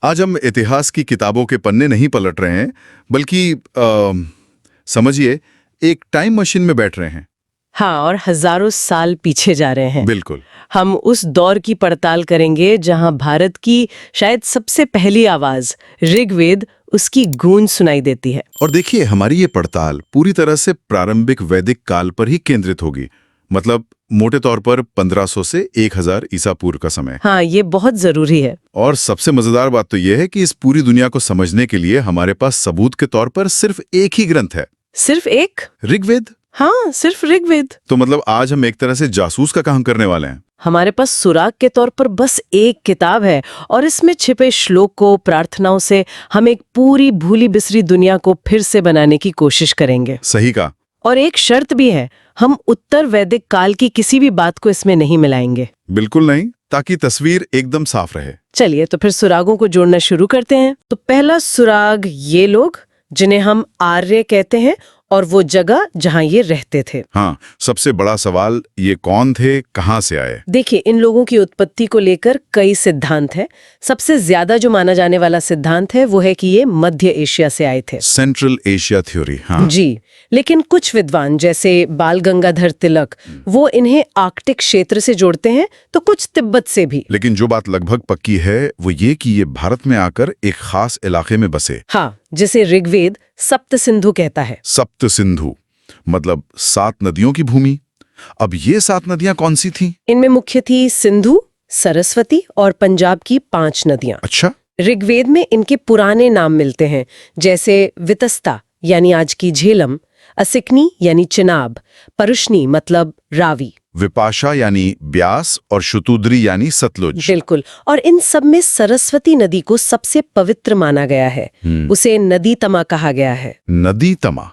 आज हम इतिहास की किताबों के पन्ने नहीं पलट रहे हैं, बल्कि समझिए एक टाइम मशीन में बैठ रहे हैं। हाँ, और हजारों साल पीछे जा रहे हैं। बिल्कुल। हम उस दौर की पड़ताल करेंगे जहां भारत की शायद सबसे पहली आवाज ऋग्वेद उसकी गूंज सुनाई देती है। और देखिए, हमारी ये पड़ताल पूरी तरह से प्रारंभिक वैदिक काल पर ही केंद्रित होगी। मतलब मोटे तौर पर 1500 से 1000 ईसा पूर्व का समय। हाँ, ये बहुत जरूरी है। और सबसे मजेदार बात तो यह है कि इस पूरी दुनिया को समझने के लिए हमारे पास सबूत के तौर पर सिर्फ एक ही ग्रंथ है। सिर्फ एक? ऋग्वेद। हाँ, सिर्फ ऋग्वेद। तो मतलब आज हम एक तरह से जासूस का काम करने वाले हैं। हमारे पास सुराग के तौर पर बस एक किताब है और इसमें छिपे श्लोकों, प्रार्थनाओं से हम एक पूरी भूली बिसरी दुनिया को फिर से बनाने की कोशिश करेंगे। सही कहा। और एक शर्त भी है, हम उत्तर वैदिक काल की किसी भी बात को इसमें नहीं मिलाएंगे। बिल्कुल नहीं, ताकि तस्वीर एकदम साफ रहे। चलिए तो फिर सुरागों को जोड़ना शुरू करते हैं। तो पहला सुराग ये लोग जिन्हें हम आर्य कहते हैं और वो जगह जहां ये रहते थे। हाँ, सबसे बड़ा सवाल ये कौन थे, कहाँ से आए? देखिए, इन लोगों की उत्पत्ति को लेकर कई सिद्धांत हैं। सबसे ज्यादा जो माना जाने वाला सिद्धांत है वो है कि ये मध्य एशिया से आए थे। Central Asia theory. हाँ जी, लेकिन कुछ विद्वान जैसे बाल गंगाधर तिलक वो इन्हें आर्कटिक क्षेत्र से जोड़ते हैं, तो कुछ तिब्बत से भी। लेकिन जो बात लगभग पक्की है वो ये कि ये भारत में आकर एक खास इलाके में बसे। हाँ, जिसे ऋग्वेद सप्त सिंधु कहता है। सप्त सिंधु मतलब 7 नदियों की भूमि। अब ये 7 नदियां कौन सी थीं? इनमें मुख्य थी सिंधु, सरस्वती और पंजाब की 5 नदियां। अच्छा। ऋग्वेद में इनके पुराने नाम मिलते हैं, जैसे वितस्ता यानी आज की झेलम, असिकनी यानी चिनाब, परुष्णी मतलब रावी, विपाशा यानी ब्यास और शुतुद्री यानी सतलुज। बिल्कुल। और इन सब में सरस्वती नदी को सबसे पवित्र माना गया है। उसे नदी तमा कहा गया है। नदी तमा,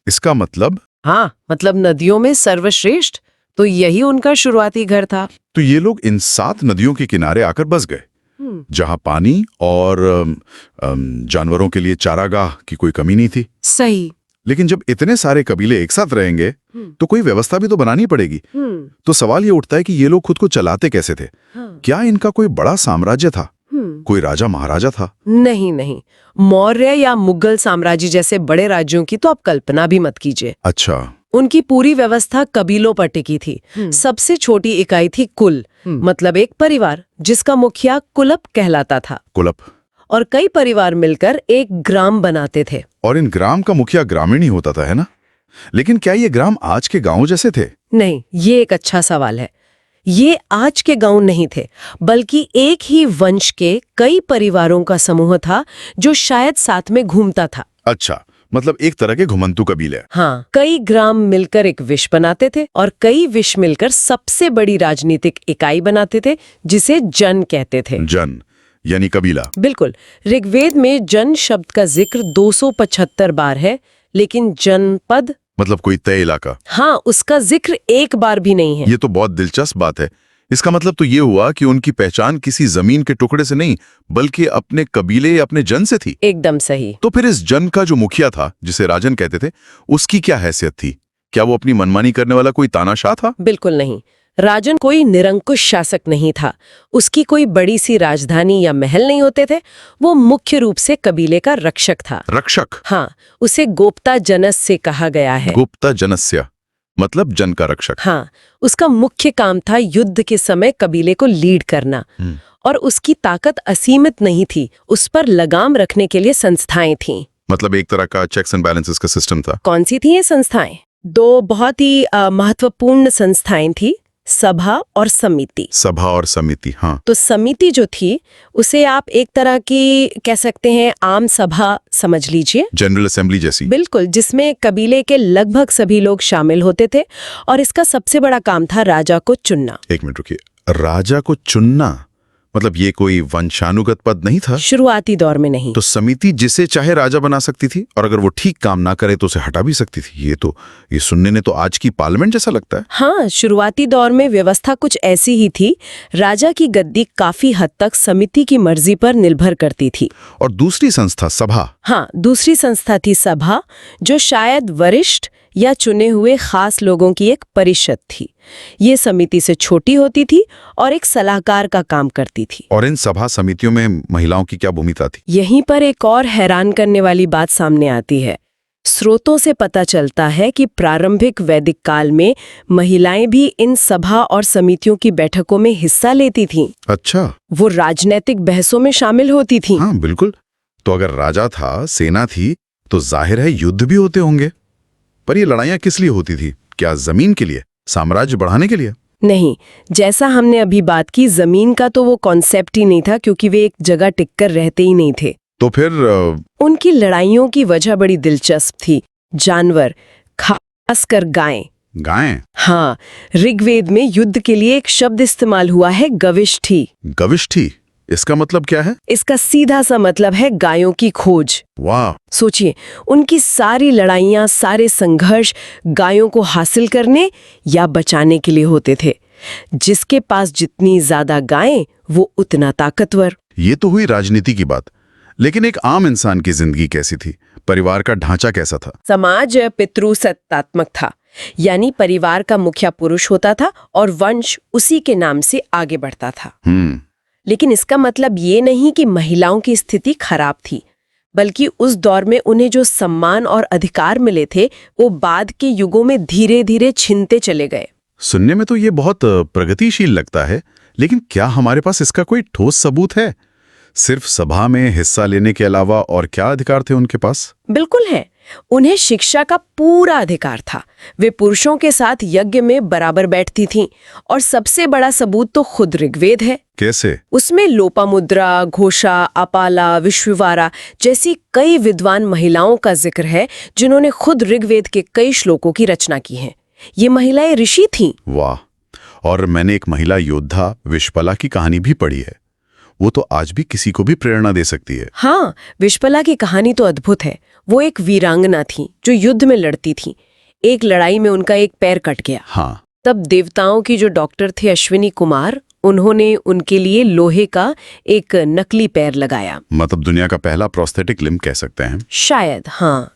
इसका मतलब? हाँ, मतलब नदियों में सर्वश्रेष्ठ। तो यही उनका शुरुआती घर था। तो ये लोग इन 7 नदियों के किनारे आकर बस गए, जहां पानी और जानवरों के लिए चारागाह की कोई कमी नहीं थी। सही। लेकिन जब इतने सारे कबीले एक साथ रहेंगे तो कोई व्यवस्था भी तो बनानी पड़ेगी। तो सवाल ये उठता है कि ये लोग खुद को चलाते कैसे थे? क्या इनका कोई बड़ा साम्राज्य था? कोई राजा महाराजा था? नहीं नहीं, मौर्य या मुगल साम्राज्य जैसे बड़े राज्यों की तो आप कल्पना भी मत कीजिए। अच्छा। उनकी पूरी व्यवस्था कबीलों पर टिकी थी। सबसे छोटी इकाई थी कुल, मतलब एक परिवार जिसका मुखिया कुलप कहलाता था। कुलप। और कई परिवार मिलकर एक ग्राम बनाते थे। और इन ग्राम का मुखिया ग्रामीण ही होता था, है ना? लेकिन क्या ये ग्राम आज के गांव जैसे थे? नहीं, ये एक अच्छा सवाल है। ये आज के गांव नहीं थे, बल्कि एक ही वंश के कई परिवारों का समूह था जो शायद साथ में घूमता था। अच्छा, मतलब एक तरह के घुमंतू कबीले। हाँ, कई ग्राम मिलकर एक विश बनाते थे और कई विश मिलकर सबसे बड़ी राजनीतिक इकाई बनाते थे, जिसे जन कहते थे। जन यानी कबीला। बिल्कुल। ऋग्वेद में जन शब्द का जिक्र 275 बार है, लेकिन जनपद मतलब कोई तय इलाका, हाँ, उसका जिक्र एक बार भी नहीं है। ये तो बहुत दिलचस्प बात है। इसका मतलब तो ये हुआ कि उनकी पहचान किसी जमीन के टुकड़े से नहीं, बल्कि अपने कबीले या अपने जन से थी। एकदम सही। तो फिर इस जन का जो मुखिया था, जिसे राजन कहते थे, उसकी क्या हैसियत थी? क्या वो अपनी मनमानी करने वाला कोई तानाशाह था? बिल्कुल नहीं। राजन कोई निरंकुश शासक नहीं था। उसकी कोई बड़ी सी राजधानी या महल नहीं होते थे। वो मुख्य रूप से कबीले का रक्षक था। रक्षक? हाँ, उसे गोप्ता जनस से कहा गया है। गुप्ता जनस्य मतलब जन का रक्षक। हाँ, उसका मुख्य काम था युद्ध के समय कबीले को लीड करना। और उसकी ताकत असीमित नहीं थी, उस पर लगाम रखने के लिए संस्थाएं थीं। मतलब एक तरह का चेक्स एंड बैलेंसेस का सिस्टम था। कौन सी थी ये संस्थाएं? 2 बहुत ही महत्वपूर्ण संस्थाएं थी, सभा और समिति। सभा और समिति, हाँ। तो समिति जो थी उसे आप एक तरह की कह सकते हैं आम सभा समझ लीजिए, जनरल असेंबली जैसी। बिल्कुल, जिसमें कबीले के लगभग सभी लोग शामिल होते थे। और इसका सबसे बड़ा काम था राजा को चुनना। एक मिनट रुकिए, राजा को चुनना मतलब ये कोई वंशानुगत पद नहीं था? शुरुआती दौर में नहीं। तो समिति जिसे चाहे राजा बना सकती थी, और अगर वो ठीक काम ना करे तो उसे हटा भी सकती थी। ये सुनने ने तो आज की पार्लियामेंट जैसा लगता है। हाँ, शुरुआती दौर में व्यवस्था कुछ ऐसी ही थी। राजा की गद्दी काफी हद तक समिति की मर्जी पर निर्भर करती थी। और दूसरी संस्था सभा? हाँ, दूसरी संस्था थी सभा, जो शायद वरिष्ठ या चुने हुए खास लोगों की एक परिषद थी। ये समिति से छोटी होती थी और एक सलाहकार का काम करती थी। और इन सभा समितियों में महिलाओं की क्या भूमिका थी? यहीं पर एक और हैरान करने वाली बात सामने आती है। स्रोतों से पता चलता है कि प्रारंभिक वैदिक काल में महिलाएं भी इन सभा और समितियों की बैठकों में हिस्सा लेती थीं। अच्छा। वो राजनीतिक बहसों में शामिल होती थीं। हाँ बिल्कुल। तो अगर राजा था, सेना थी, तो जाहिर है युद्ध भी होते होंगे। पर ये लड़ाइयां किस लिए होती थी? क्या जमीन के लिए, साम्राज्य बढ़ाने के लिए? नहीं, जैसा हमने अभी बात की, जमीन का तो वो कॉन्सेप्ट ही नहीं था, क्योंकि वे एक जगह टिककर रहते ही नहीं थे। तो फिर उनकी लड़ाइयों की वजह बड़ी दिलचस्प थी। जानवर, खासकर गायें। गायें? हाँ, ऋग्वेद में युद्ध के लिए एक शब्द इस्तेमाल हुआ है, गविष्ठी। गविष्ठी? इसका मतलब क्या है? इसका सीधा सा मतलब है गायों की खोज। वाह। सोचिए, उनकी सारी लड़ाइयां, सारे संघर्ष गायों को हासिल करने या बचाने के लिए होते थे। जिसके पास जितनी ज्यादा गायें, वो उतना ताकतवर। ये तो हुई राजनीति की बात, लेकिन एक आम इंसान की जिंदगी कैसी थी? परिवार का ढांचा कैसा था? समाज पितृसत्तात्मक था, यानी परिवार का मुखिया पुरुष होता था और वंश उसी के नाम से आगे बढ़ता था। लेकिन इसका मतलब ये नहीं कि महिलाओं की स्थिति खराब थी, बल्कि उस दौर में उन्हें जो सम्मान और अधिकार मिले थे, वो बाद के युगों में धीरे धीरे छिनते चले गए। सुनने में तो ये बहुत प्रगतिशील लगता है, लेकिन क्या हमारे पास इसका कोई ठोस सबूत है? सिर्फ सभा में हिस्सा लेने के अलावा और क्या अधिकार थे उनके पास? बिल्कुल है। उन्हें शिक्षा का पूरा अधिकार था। वे पुरुषों के साथ यज्ञ में बराबर बैठती थीं, और सबसे बड़ा सबूत तो खुद ऋग्वेद है। कैसे? उसमें लोपामुद्रा, घोषा, अपाला, विश्ववारा जैसी कई विद्वान महिलाओं का जिक्र है, जिन्होंने खुद ऋग्वेद के कई श्लोकों की रचना की है। ये महिलाएं ऋषि थीं। वाह। और मैंने एक महिला योद्धा विश्वला की कहानी भी पढ़ी है। वो तो आज भी किसी को भी प्रेरणा दे सकती है। हाँ, विश्वला की कहानी तो अद्भुत है। वो एक वीरांगना थी जो युद्ध में लड़ती थी। एक लड़ाई में उनका एक पैर कट गया। हाँ। तब देवताओं की जो डॉक्टर थे अश्विनी कुमार, उन्होंने उनके लिए लोहे का एक नकली पैर लगाया। मतलब दुनिया का पहला प्रोस्थेटिक लिम्ब कह सकते हैं शायद। हाँ,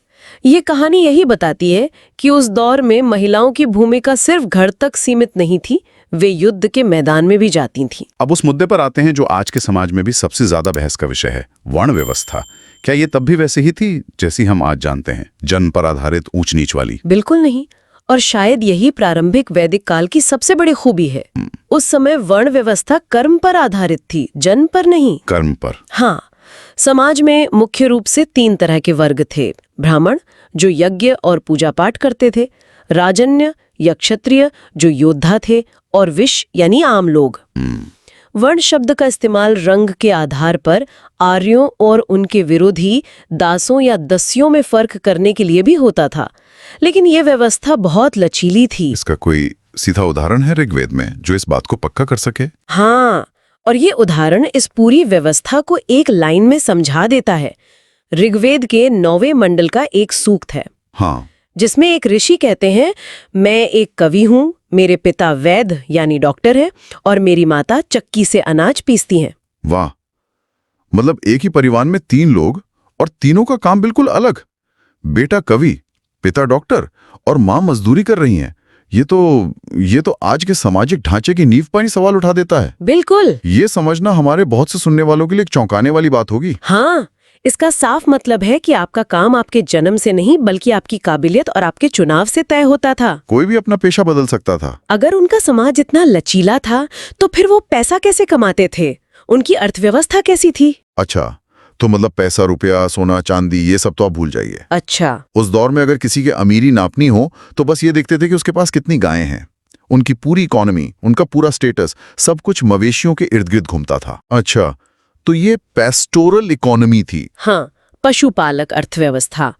ये कहानी यही बताती है कि उस दौर में महिलाओं की भूमिका सिर्फ घर तक सीमित नहीं थी, वे युद्ध के मैदान में भी जाती थीं। अब उस मुद्दे पर आते हैं जो आज के समाज में भी सबसे ज्यादा बहस का विषय है, वर्ण व्यवस्था। क्या ये तब भी वैसे ही थी जैसी हम आज जानते हैं, जन्म पर आधारित ऊंच नीच वाली? बिल्कुल नहीं, और शायद यही प्रारंभिक वैदिक काल की सबसे बड़ी खूबी है। उस समय वर्ण व्यवस्था कर्म पर आधारित थी, जन्म पर नहीं। कर्म पर? हाँ। समाज में मुख्य रूप से 3 तरह के वर्ग थे। ब्राह्मण, जो यज्ञ और पूजा पाठ करते थे, राजन्य या क्षत्रिय, जो योद्धा थे, और विश्य यानी आम लोग। वर्ण शब्द का इस्तेमाल रंग के आधार पर आर्यों और उनके विरोधी दासों या दस्युओं में फर्क करने के लिए भी होता था, लेकिन यह व्यवस्था बहुत लचीली थी। इसका कोई सीधा उदाहरण है ऋग्वेद में जो इस बात को पक्का कर सके? हाँ, और ये उदाहरण इस पूरी व्यवस्था को एक लाइन में समझा देता है। ऋग्वेद के 9वें मंडल का एक सूक्त है। हाँ। जिसमें एक ऋषि कहते हैं, मैं एक कवि हूँ, मेरे पिता वैद्य यानी डॉक्टर है, और मेरी माता चक्की से अनाज पीसती हैं। वाह। मतलब एक ही परिवार में 3 लोग और तीनों का काम बिल्कुल अलग। बेटा कवि, पिता डॉक्टर और माँ मजदूरी कर रही हैं। ये तो आज के सामाजिक ढांचे की नींव पर ही सवाल उठा देता है। बिल्कुल। ये समझना हमारे बहुत से सुनने वालों के लिए एक चौंकाने वाली बात होगी। हाँ, इसका साफ मतलब है कि आपका काम आपके जन्म से नहीं, बल्कि आपकी काबिलियत और आपके चुनाव से तय होता था। कोई भी अपना पेशा बदल सकता था। अगर उनका समाज इतना लचीला था, तो फिर वो पैसा कैसे कमाते थे? उनकी अर्थव्यवस्था कैसी थी? अच्छा, तो मतलब पैसा, रुपया, सोना, चांदी, ये सब तो आप भूल जाइए। अच्छा। उस दौर में अगर किसी की अमीरी नापनी हो तो बस ये देखते थे कि उसके पास कितनी गायें हैं। उनकी पूरी इकोनॉमी, उनका पूरा स्टेटस, सब कुछ मवेशियों के इर्द गिर्द घूमता था। अच्छा, तो ये पेस्टोरल इकोनॉमी थी। हाँ, पशुपालक अर्थव्यवस्था।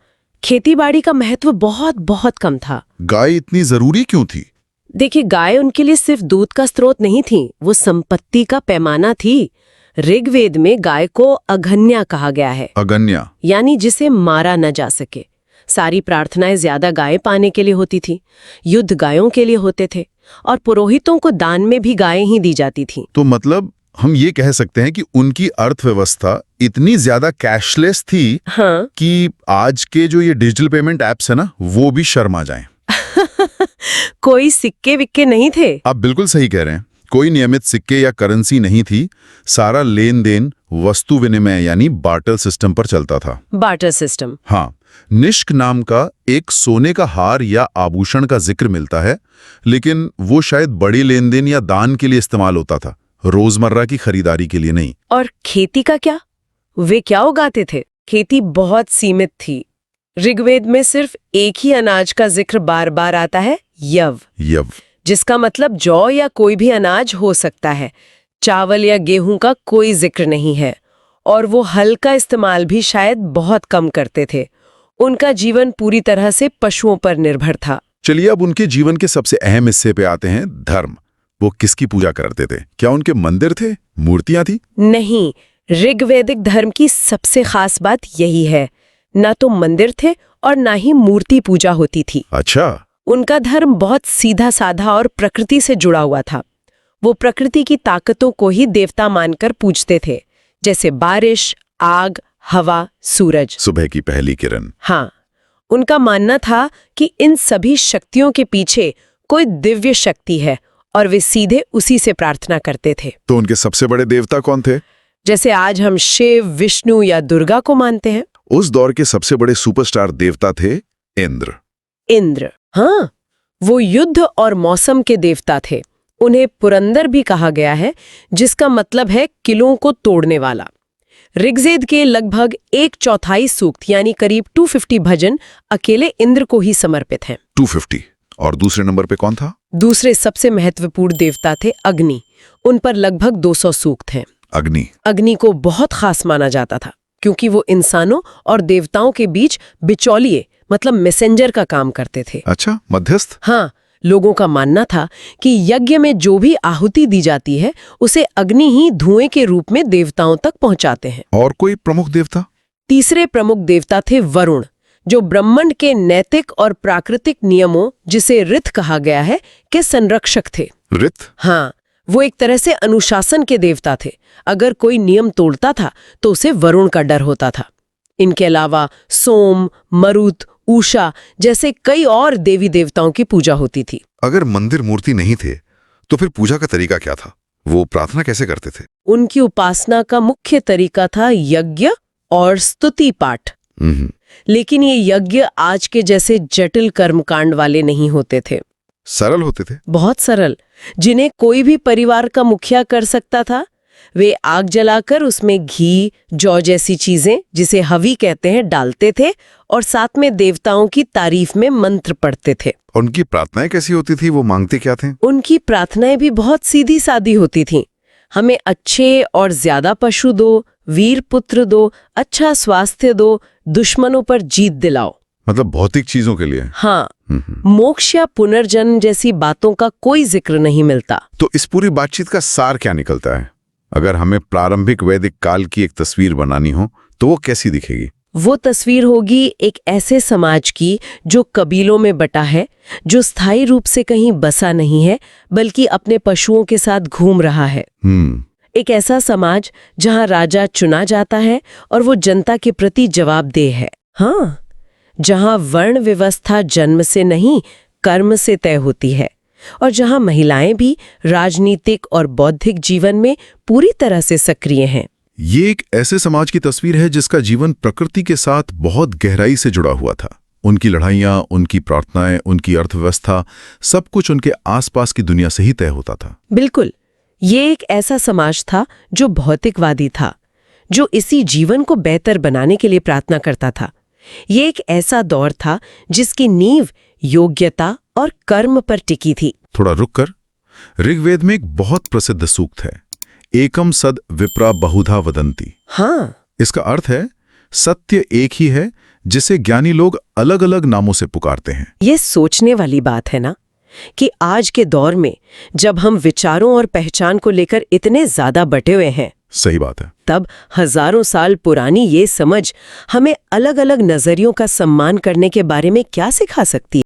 खेतीबाड़ी का महत्व बहुत बहुत कम था। गाय इतनी जरूरी क्यों थी? देखिए, गाय उनके लिए सिर्फ दूध का स्रोत नहीं थी, वो संपत्ति का पैमाना थी। ऋग्वेद में गाय को अघन्या कहा गया है। अघन्या यानी जिसे मारा न जा सके। सारी प्रार्थनाएं ज्यादा गायें पाने के लिए होती थी, युद्ध गायों के लिए होते थे, और पुरोहितों को दान में भी गायें ही दी जाती थीं। तो मतलब हम ये कह सकते हैं कि उनकी अर्थव्यवस्था इतनी ज्यादा कैशलेस थी हाँ कि आज के जो ये डिजिटल पेमेंट एप्स है ना, वो भी शर्मा जाएं। कोई सिक्के विक्के नहीं थे। आप बिल्कुल सही कह रहे हैं। कोई नियमित सिक्के या करेंसी नहीं थी। सारा लेन देन वस्तु विनिमय यानी बार्टर सिस्टम पर चलता था। Barter system. हाँ, निष्क नाम का एक सोने का हार या आभूषण का जिक्र मिलता है, लेकिन वो शायद बड़ी लेन देन या दान के लिए इस्तेमाल होता था, रोजमर्रा की खरीदारी के लिए नहीं। और खेती का क्या? वे क्या उगाते थे? खेती बहुत सीमित थी। ऋग्वेद में सिर्फ एक ही अनाज का जिक्र बार बार आता है, यव, जिसका मतलब जौ या कोई भी अनाज हो सकता है। चावल या गेहूं का कोई जिक्र नहीं है। और वो हल का इस्तेमाल भी शायद बहुत कम करते थे। उनका जीवन पूरी तरह से पशुओं पर निर्भर था। चलिए अब उनके जीवन के सबसे अहम हिस्से पे आते हैं, धर्म। वो किसकी पूजा करते थे? क्या उनके मंदिर थे, मूर्तियां थी? नहीं, ऋग्वैदिक धर्म की सबसे खास बात यही है, ना तो मंदिर थे और ना ही मूर्ति पूजा होती थी। अच्छा। उनका धर्म बहुत सीधा साधा और प्रकृति से जुड़ा हुआ था। वो प्रकृति की ताकतों को ही देवता मानकर पूजते थे, जैसे बारिश, आग, हवा, सूरज, सुबह की पहली किरण। हाँ, उनका मानना था कि इन सभी शक्तियों के पीछे कोई दिव्य शक्ति है और वे सीधे उसी से प्रार्थना करते थे। तो उनके सबसे बड़े देवता कौन थे? जैसे आज हम शिव, विष्णु या दुर्गा को मानते हैं। उस दौर के सबसे बड़े सुपरस्टार देवता थे इंद्र। इंद्र, हाँ, वो युद्ध और मौसम के देवता थे। उन्हें पुरंदर भी कहा गया है, जिसका मतलब है किलों को तोड़ने वाला। ऋग्वेद के लगभग 1/4 सूक्त यानी करीब 250 भजन अकेले इंद्र को ही समर्पित हैं। 250। और दूसरे नंबर पे कौन था? दूसरे सबसे महत्वपूर्ण देवता थे अग्नि। उन पर लगभग 200 सूक्त हैं। अग्नि को बहुत खास माना जाता था, क्योंकि वो इंसानों और देवताओं के बीच बिचौलिए मतलब मैसेंजर का काम करते थे। अच्छा, मध्यस्थ। हाँ, लोगों का मानना था कि यज्ञ में जो भी आहुति दी जाती है उसे अग्नि ही धुएं के रूप में देवताओं तक पहुंचाते हैं। और कोई प्रमुख देवता? तीसरे प्रमुख देवता थे वरुण, जो ब्रह्मांड के नैतिक और प्राकृतिक नियमों, जिसे ऋत कहा गया है, के संरक्षक थे। ऋत? हाँ, वो एक तरह से अनुशासन के देवता थे। अगर कोई नियम तोड़ता था तो उसे वरुण का डर होता था। इनके अलावा सोम, मरुत, उषा जैसे कई और देवी देवताओं की पूजा होती थी। अगर मंदिर मूर्ति नहीं थे तो फिर पूजा का तरीका क्या था? वो प्रार्थना कैसे करते थे? उनकी उपासना का मुख्य तरीका था यज्ञ और स्तुति पाठ। लेकिन ये यज्ञ आज के जैसे जटिल कर्मकांड वाले नहीं होते थे। सरल होते थे? बहुत सरल, जिन्हें कोई भी परिवार का मुखिया कर सकता था। वे आग जलाकर उसमें घी, जौ जैसी चीजें, जिसे हवी कहते हैं, डालते थे और साथ में देवताओं की तारीफ में मंत्र पढ़ते थे। उनकी प्रार्थनाएं कैसी होती थी? वो मांगते क्या थे? उनकी प्रार्थनाएं भी बहुत सीधी सादी होती थीं। हमें अच्छे और ज्यादा पशु दो, वीर पुत्र दो, अच्छा स्वास्थ्य दो, दुश्मनों पर जीत दिलाओ। मतलब भौतिक चीजों के लिए? हाँ, मोक्ष या पुनर्जन्म जैसी बातों का कोई जिक्र नहीं मिलता। तो इस पूरी बातचीत का सार क्या निकलता है? अगर हमें प्रारंभिक वैदिक काल की एक तस्वीर बनानी हो तो वो कैसी दिखेगी? वो तस्वीर होगी एक ऐसे समाज की जो कबीलों में बटा है, जो स्थायी रूप से कहीं बसा नहीं है बल्कि अपने पशुओं के साथ घूम रहा है। एक ऐसा समाज जहां राजा चुना जाता है और वो जनता के प्रति जवाबदेह है। हाँ, जहां वर्ण व्यवस्था जन्म से नहीं कर्म से तय होती है और जहां महिलाएं भी राजनीतिक और बौद्धिक जीवन में पूरी तरह से सक्रिय हैं। ये एक ऐसे समाज की तस्वीर है जिसका जीवन प्रकृति के साथ बहुत गहराई से जुड़ा हुआ था। उनकी लड़ाइयाँ, उनकी प्रार्थनाएं, उनकी अर्थव्यवस्था, सब कुछ उनके आसपास की दुनिया से ही तय होता था। बिल्कुल, ये एक ऐसा समाज था जो भौतिकवादी था, जो इसी जीवन को बेहतर बनाने के लिए प्रार्थना करता था। ये एक ऐसा दौर था जिसकी नींव योग्यता और कर्म पर टिकी थी। थोड़ा रुक कर, ऋग्वेद में एक बहुत प्रसिद्ध सूक्त है, एकम सद विप्रा बहुधा वदंती। हाँ, इसका अर्थ है सत्य एक ही है जिसे ज्ञानी लोग अलग अलग नामों से पुकारते हैं। ये सोचने वाली बात है ना कि आज के दौर में जब हम विचारों और पहचान को लेकर इतने ज्यादा बटे हुए हैं, सही बात है, तब हजारों साल पुरानी ये समझ हमें अलग अलग नजरियों का सम्मान करने के बारे में क्या सिखा सकती है?